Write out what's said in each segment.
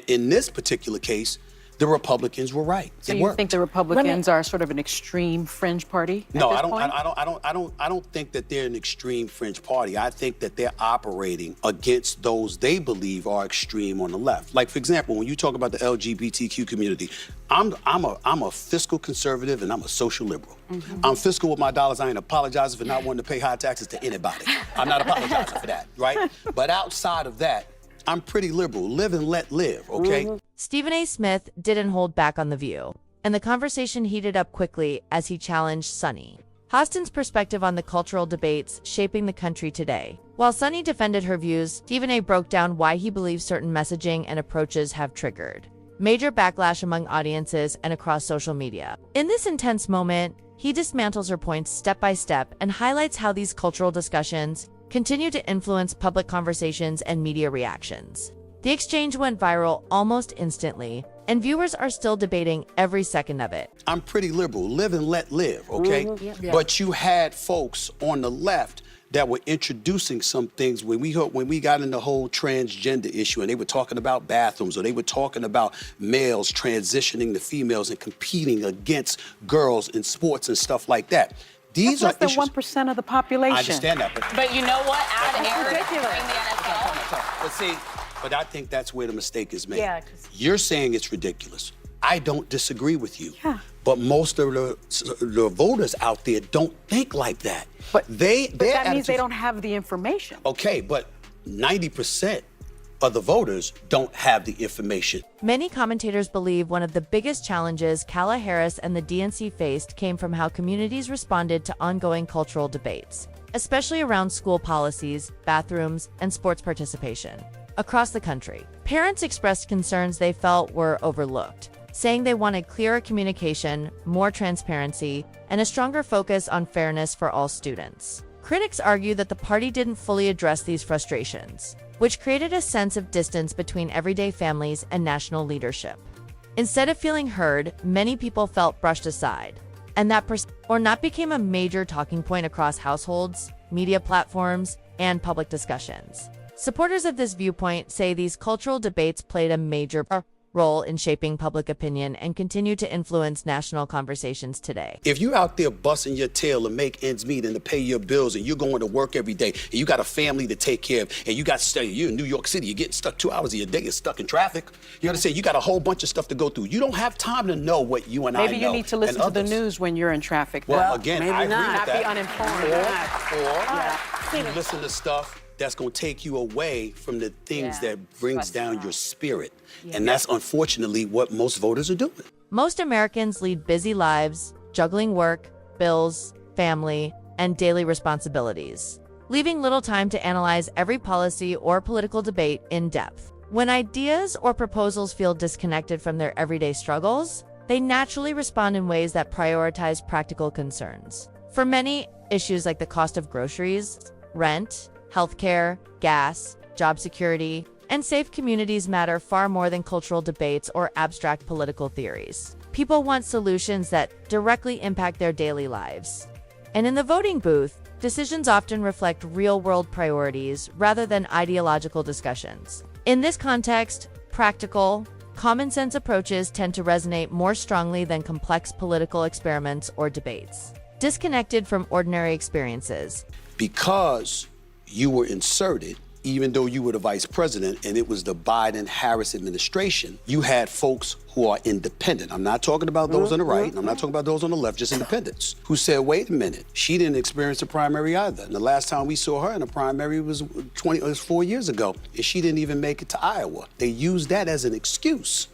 In this particular case, the Republicans were right. So you think the Republicans are sort of an extreme fringe party? No, I don't think that they're an extreme fringe party. I think that they're operating against those they believe are extreme on the left. Like, for example, when you talk about the LGBTQ community, I'm a fiscal conservative and I'm a social liberal. I'm fiscal with my dollars. I ain't apologizing for not wanting to pay high taxes to anybody. I'm not apologizing for that, right? But outside of that, I'm pretty liberal. Live and let live, okay? Stephen A. Smith didn't hold back on The View, and the conversation heated up quickly as he challenged Sunny. Hostin's perspective on the cultural debates shaping the country today. While Sunny defended her views, Stephen A. broke down why he believes certain messaging and approaches have triggered major backlash among audiences and across social media. In this intense moment, he dismantles her points step by step and highlights how these cultural discussions continue to influence public conversations and media reactions. The exchange went viral almost instantly, and viewers are still debating every second of it. I'm pretty liberal. Live and let live, okay? But you had folks on the left that were introducing some things when we got in the whole transgender issue, and they were talking about bathrooms, or they were talking about males transitioning to females and competing against girls in sports and stuff like that. These That's less than 1% of the population. I understand that, but you know what? Add Aaron ridiculous. during the NFL. But see, I think that's where the mistake is made. Yeah, you're saying it's ridiculous. I don't disagree with you. Yeah. But most of the voters out there don't think like that. But that means they don't have the information. Okay, but 90% of the voters don't have the information. Many commentators believe one of the biggest challenges Kamala Harris and the DNC faced came from how communities responded to ongoing cultural debates, especially around school policies, bathrooms, and sports participation. Across the country, parents expressed concerns they felt were overlooked, saying they wanted clearer communication, more transparency, and a stronger focus on fairness for all students. Critics argue that the party didn't fully address these frustrations, which created a sense of distance between everyday families and national leadership. Instead of feeling heard, many people felt brushed aside, and that not became a major talking point across households, media platforms, and public discussions. Supporters of this viewpoint say these cultural debates played a major role in shaping public opinion and continue to influence national conversations today. If you're out there busting your tail to make ends meet and to pay your bills, and you're going to work every day, and you got a family to take care of, and you're in New York City, you're getting stuck 2 hours of your day, you're stuck in traffic, you understand, you got a whole bunch of stuff to go through. You don't have time to know what you and I know. Maybe you need to listen to the news when you're in traffic. Well, again, I agree with that. Not be uninformed. Or you listen to stuff that's going to take you away from the things that brings down your spirit. And that's unfortunately what most voters are doing. Most Americans lead busy lives, juggling work, bills, family, and daily responsibilities, leaving little time to analyze every policy or political debate in depth. When ideas or proposals feel disconnected from their everyday struggles, they naturally respond in ways that prioritize practical concerns. For many, issues like the cost of groceries, rent, healthcare, gas, job security, and safe communities matter far more than cultural debates or abstract political theories. People want solutions that directly impact their daily lives. And in the voting booth, decisions often reflect real-world priorities rather than ideological discussions. In this context, practical, common-sense approaches tend to resonate more strongly than complex political experiments or debates, disconnected from ordinary experiences. Because you were inserted, even though you were the vice president and it was the Biden-Harris administration, you had folks who are independent. I'm not talking about those on the right, I'm not talking about those on the left, just independents, who said, wait a minute, she didn't experience a primary either. And the last time we saw her in a primary was 4 years ago, and she didn't even make it to Iowa. They used that as an excuse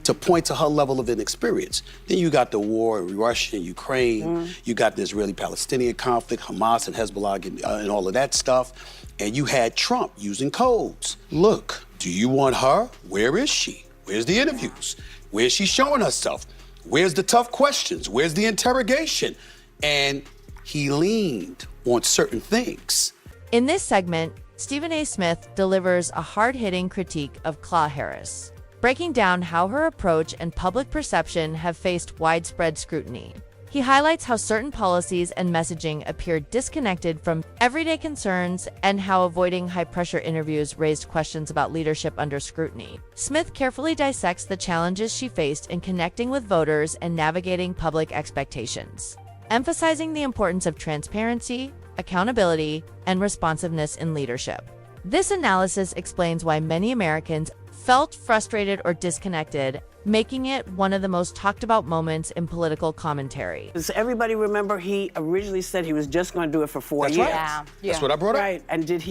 to point to her level of inexperience. Then you got the war in Russia and Ukraine, you got the Israeli-Palestinian conflict, Hamas and Hezbollah and all of that stuff, and you had Trump using codes. Look, do you want her? Where is she? Where's the interviews? Where's she showing herself? Where's the tough questions? Where's the interrogation? And he leaned on certain things. In this segment, Stephen A. Smith delivers a hard-hitting critique of Kamala Harris, breaking down how her approach and public perception have faced widespread scrutiny. He highlights how certain policies and messaging appeared disconnected from everyday concerns and how avoiding high-pressure interviews raised questions about leadership under scrutiny. Smith carefully dissects the challenges she faced in connecting with voters and navigating public expectations, emphasizing the importance of transparency, accountability, and responsiveness in leadership. This analysis explains why many Americans felt frustrated or disconnected, making it one of the most talked about moments in political commentary. Does everybody remember he originally said he was just going to do it for 4 That's years? right. That's what I brought up. Right. And did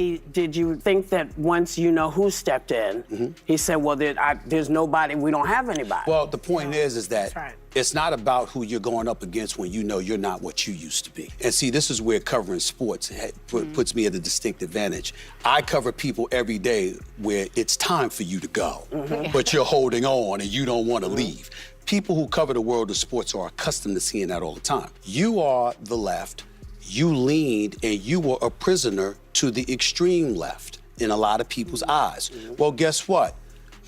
you think that once you know who stepped in, he said, well, there's nobody, we don't have anybody? Well, the point is that right. it's not about who you're going up against when you know you're not what you used to be. And see, this is where covering sports puts me at a distinct advantage. I cover people every day where it's time for you to go, but you're holding on and you don't want to leave. People who cover the world of sports are accustomed to seeing that all the time. You are the left, you leaned, and you were a prisoner to the extreme left in a lot of people's eyes. Well, guess what?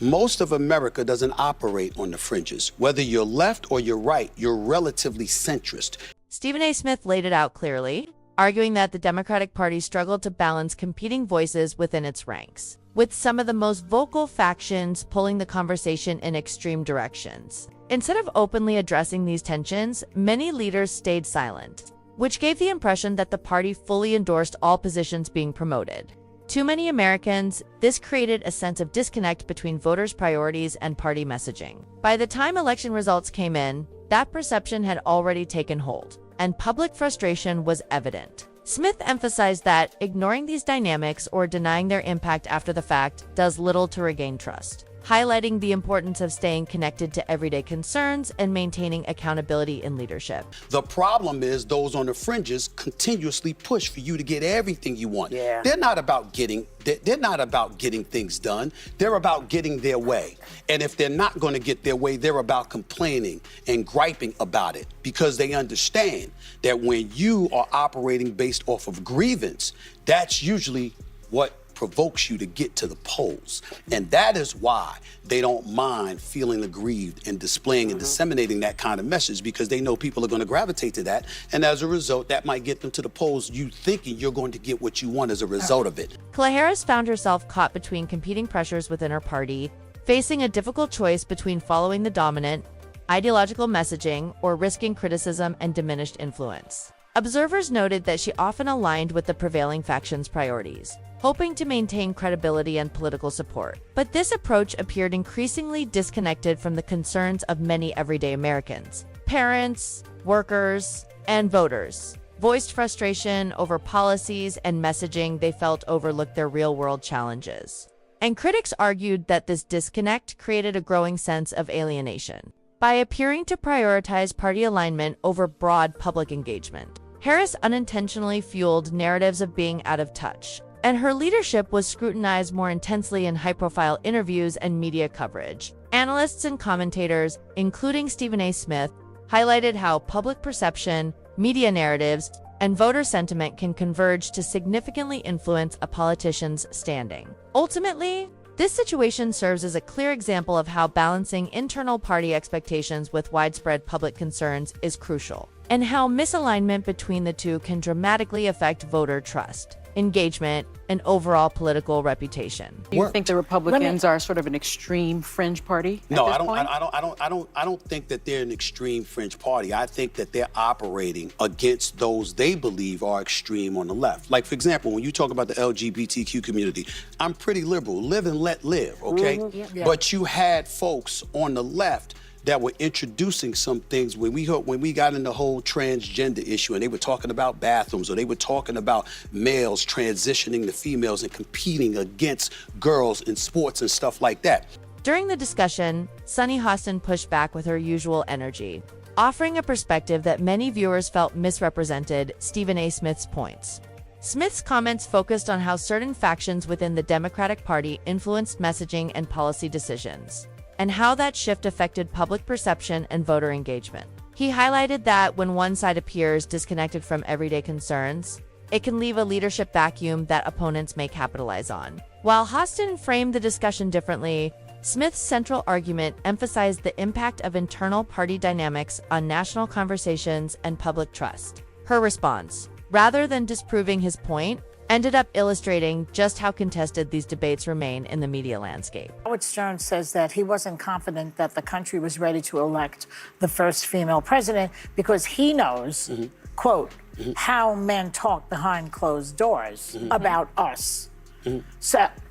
Most of America doesn't operate on the fringes. Whether you're left or you're right, you're relatively centrist. Stephen A. Smith laid it out clearly, arguing that the Democratic Party struggled to balance competing voices within its ranks, with some of the most vocal factions pulling the conversation in extreme directions. Instead of openly addressing these tensions, many leaders stayed silent, which gave the impression that the party fully endorsed all positions being promoted. Too many Americans, this created a sense of disconnect between voters' priorities and party messaging. By the time election results came in, that perception had already taken hold, and public frustration was evident. Smith emphasized that ignoring these dynamics or denying their impact after the fact does little to regain trust, highlighting the importance of staying connected to everyday concerns and maintaining accountability in leadership. The problem is those on the fringes continuously push for you to get everything you want. Yeah. They're not about getting things done. They're about getting their way. And if they're not going to get their way, they're about complaining and griping about it, because they understand that when you are operating based off of grievance, that's usually what provokes you to get to the polls. And that is why they don't mind feeling aggrieved and displaying and disseminating that kind of message, because they know people are going to gravitate to that. And as a result, that might get them to the polls, you thinking you're going to get what you want as a result of it. Harris found herself caught between competing pressures within her party, facing a difficult choice between following the dominant, ideological messaging or risking criticism and diminished influence. Observers noted that she often aligned with the prevailing faction's priorities, hoping to maintain credibility and political support. But this approach appeared increasingly disconnected from the concerns of many everyday Americans. Parents, workers, and voters voiced frustration over policies and messaging they felt overlooked their real-world challenges. And critics argued that this disconnect created a growing sense of alienation. By appearing to prioritize party alignment over broad public engagement, Harris unintentionally fueled narratives of being out of touch, and her leadership was scrutinized more intensely in high-profile interviews and media coverage. Analysts and commentators, including Stephen A. Smith, highlighted how public perception, media narratives, and voter sentiment can converge to significantly influence a politician's standing. Ultimately, this situation serves as a clear example of how balancing internal party expectations with widespread public concerns is crucial, and how misalignment between the two can dramatically affect voter trust, engagement, and overall political reputation. Do you think the Republicans are sort of an extreme fringe party? No, at I this don't. point? I don't think that they're an extreme fringe party. I think that they're operating against those they believe are extreme on the left. Like, for example, when you talk about the LGBTQ community, I'm pretty liberal. Live and let live, okay? But you had folks on the left that were introducing some things when we got in the whole transgender issue, and they were talking about bathrooms, or they were talking about males transitioning to females and competing against girls in sports and stuff like that. During the discussion, Sunny Hostin pushed back with her usual energy, offering a perspective that many viewers felt misrepresented Stephen A. Smith's points. Smith's comments focused on how certain factions within the Democratic Party influenced messaging and policy decisions, and how that shift affected public perception and voter engagement. He highlighted that when one side appears disconnected from everyday concerns, it can leave a leadership vacuum that opponents may capitalize on. While Hostin framed the discussion differently, Smith's central argument emphasized the impact of internal party dynamics on national conversations and public trust. Her response, rather than disproving his point, ended up illustrating just how contested these debates remain in the media landscape. Howard Stern says that he wasn't confident that the country was ready to elect the first female president because he knows, quote, how men talk behind closed doors about us.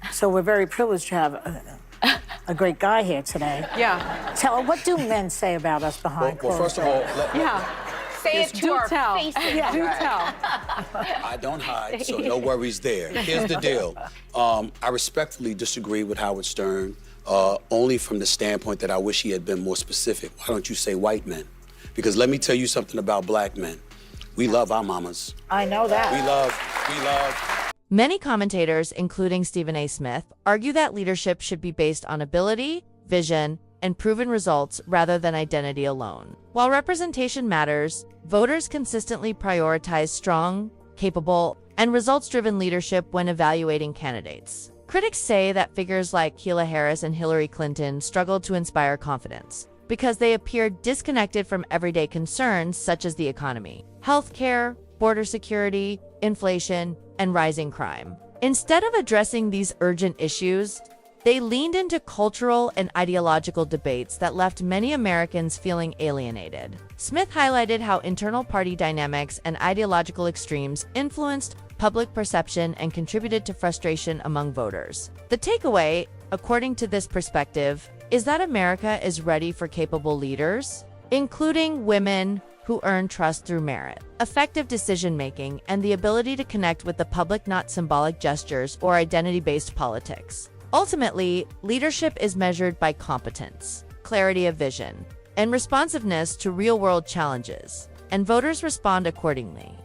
So we're very privileged to have a great guy here today. Yeah. Tell what do men say about us behind Well, closed first of all, doors? Yeah. Say it to our tell. faces. Do tell. I don't hide, so no worries there. Here's the deal. I respectfully disagree with Howard Stern, only from the standpoint that I wish he had been more specific. Why don't you say white men? Because let me tell you something about black men. We love our mamas. I know that. We love. Many commentators, including Stephen A. Smith, argue that leadership should be based on ability, vision, and proven results rather than identity alone. While representation matters, voters consistently prioritize strong, capable, and results-driven leadership when evaluating candidates. Critics say that figures like Kamala Harris and Hillary Clinton struggled to inspire confidence because they appeared disconnected from everyday concerns such as the economy, healthcare, border security, inflation, and rising crime. Instead of addressing these urgent issues, they leaned into cultural and ideological debates that left many Americans feeling alienated. Smith highlighted how internal party dynamics and ideological extremes influenced public perception and contributed to frustration among voters. The takeaway, according to this perspective, is that America is ready for capable leaders, including women who earn trust through merit, effective decision-making, and the ability to connect with the public, not symbolic gestures or identity-based politics. Ultimately, leadership is measured by competence, clarity of vision, and responsiveness to real-world challenges, and voters respond accordingly.